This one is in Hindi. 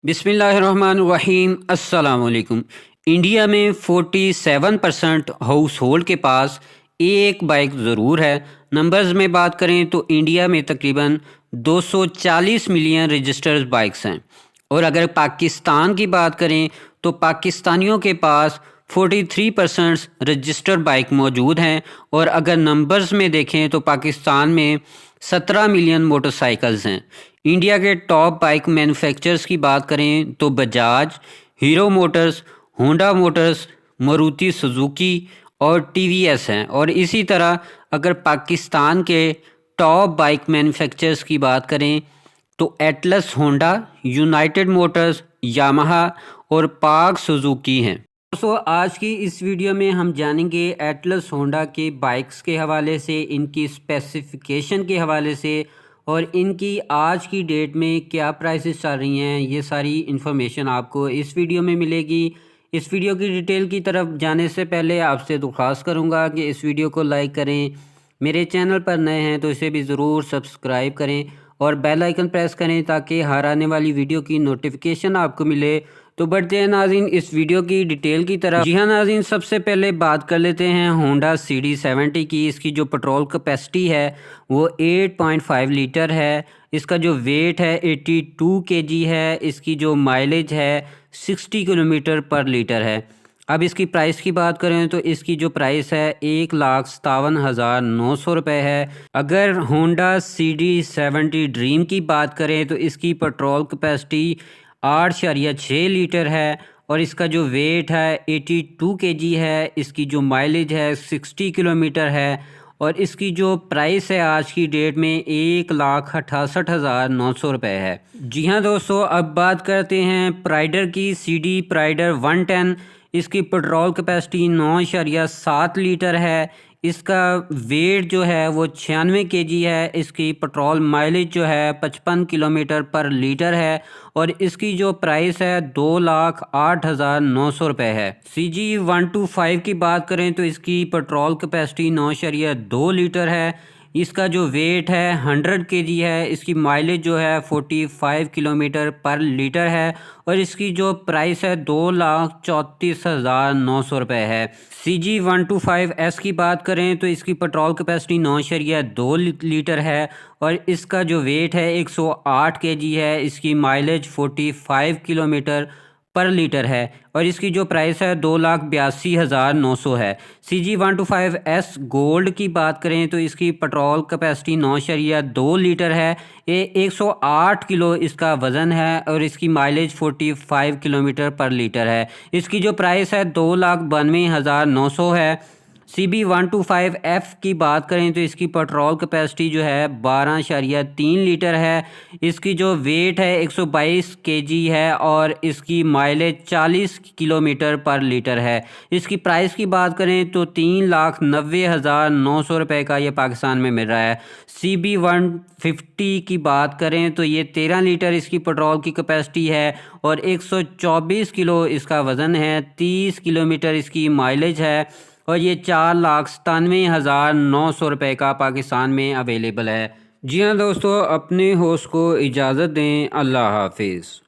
बिस्मिल्लाहिर्रहमानिर्रहीम अस्सलाम वालेकुम। इंडिया में 47% हाउस होल्ड के पास एक बाइक ज़रूर है। नंबर्स में बात करें तो इंडिया में तकरीबन 240 मिलियन रजिस्टर्ड बाइक्स हैं। और अगर पाकिस्तान की बात करें तो पाकिस्तानियों के पास 43% रजिस्टर्ड बाइक मौजूद हैं। और अगर नंबर्स में देखें तो पाकिस्तान में 17 मिलियन मोटरसाइकिल्स हैं। इंडिया के टॉप बाइक मैन्युफैक्चरर्स की बात करें तो Bajaj, hero Motors, Honda Motors, Maruti Suzuki और टीवीएस हैं। और इसी तरह अगर पाकिस्तान के टॉप बाइक मैन्युफैक्चरर्स की बात करें तो Atlas Honda, United Motors, Yamaha और पाक सुजुकी हैं। दोस्तों, आज की इस वीडियो में हम जानेंगे एटलस होंडा के बाइक्स के हवाले से, इनकी स्पेसिफिकेशन के हवाले से और इनकी आज की डेट में क्या प्राइसेस चल रही हैं। ये सारी इन्फॉर्मेशन आपको इस वीडियो में मिलेगी। इस वीडियो की डिटेल की तरफ जाने से पहले आपसे दरख्वास्त करूंगा कि इस वीडियो को लाइक करें, मेरे चैनल पर नए हैं तो इसे भी ज़रूर सब्सक्राइब करें और बेल आइकन प्रेस करें ताकि हर आने वाली वीडियो की नोटिफिकेशन आपको मिले। तो बढ़ते हैं नाज़रीन इस वीडियो की डिटेल की तरफ। जी हाँ नाज़रीन, सबसे पहले बात कर लेते हैं होंडा CD70 की। इसकी जो पेट्रोल कैपेसिटी है वो 8.5 लीटर है। इसका जो वेट है 82 kg है। इसकी जो माइलेज है 60 किलोमीटर पर लीटर है। अब इसकी प्राइस की बात करें तो इसकी जो प्राइस है 1,57,900 रुपये है। अगर होंडा CD70 ड्रीम की बात करें तो इसकी पेट्रोल कैपेसिटी 8.6 लीटर है और इसका जो वेट है 82 kg है। इसकी जो माइलेज है 60 किलोमीटर है और इसकी जो प्राइस है आज की डेट में 1,68,900 रुपये है। जी हाँ दोस्तों, अब बात करते हैं प्राइडर की। CD प्राइडर 110, इसकी पेट्रोल कैपेसिटी 9.7 लीटर है। इसका वेट जो है वो 96 kg है। इसकी पेट्रोल माइलेज जो है 55 किलोमीटर पर लीटर है और इसकी जो प्राइस है 2,08,900 रुपये है। CG125 की बात करें तो इसकी पेट्रोल कैपेसिटी 9.2 लीटर है। इसका जो वेट है 100 kg है। इसकी माइलेज जो है 45 किलोमीटर पर लीटर है और इसकी जो प्राइस है 2,34,900 रुपये है। CG125S की बात करें तो इसकी पेट्रोल कैपेसिटी 9.2 लीटर है और इसका जो वेट है 108 kg है। इसकी माइलेज 45 किलोमीटर पर लीटर है और इसकी जो प्राइस है 2,82,900 है। CG125S गोल्ड की बात करें तो इसकी पेट्रोल कैपेसिटी 9.2 लीटर है। ये 108 किलो इसका वज़न है और इसकी माइलेज 45 किलोमीटर पर लीटर है। इसकी जो प्राइस है 2,92,900 है। CB125F की बात करें तो इसकी पेट्रोल कैपेसिटी जो है 12.3 लीटर है। इसकी जो वेट है 122 kg है और इसकी माइलेज 40 किलोमीटर पर लीटर है। इसकी प्राइस की बात करें तो 3,90,900 रुपये का ये पाकिस्तान में मिल रहा है। CB150 की बात करें तो ये 13 लीटर इसकी पेट्रोल की कैपेसिटी है और 124 किलो इसका वज़न है। 30 किलोमीटर इसकी माइलेज है और ये 4,97,900 रुपये का पाकिस्तान में अवेलेबल है। जी हाँ दोस्तों, अपने होस्ट को इजाज़त दें। अल्लाह हाफिज़।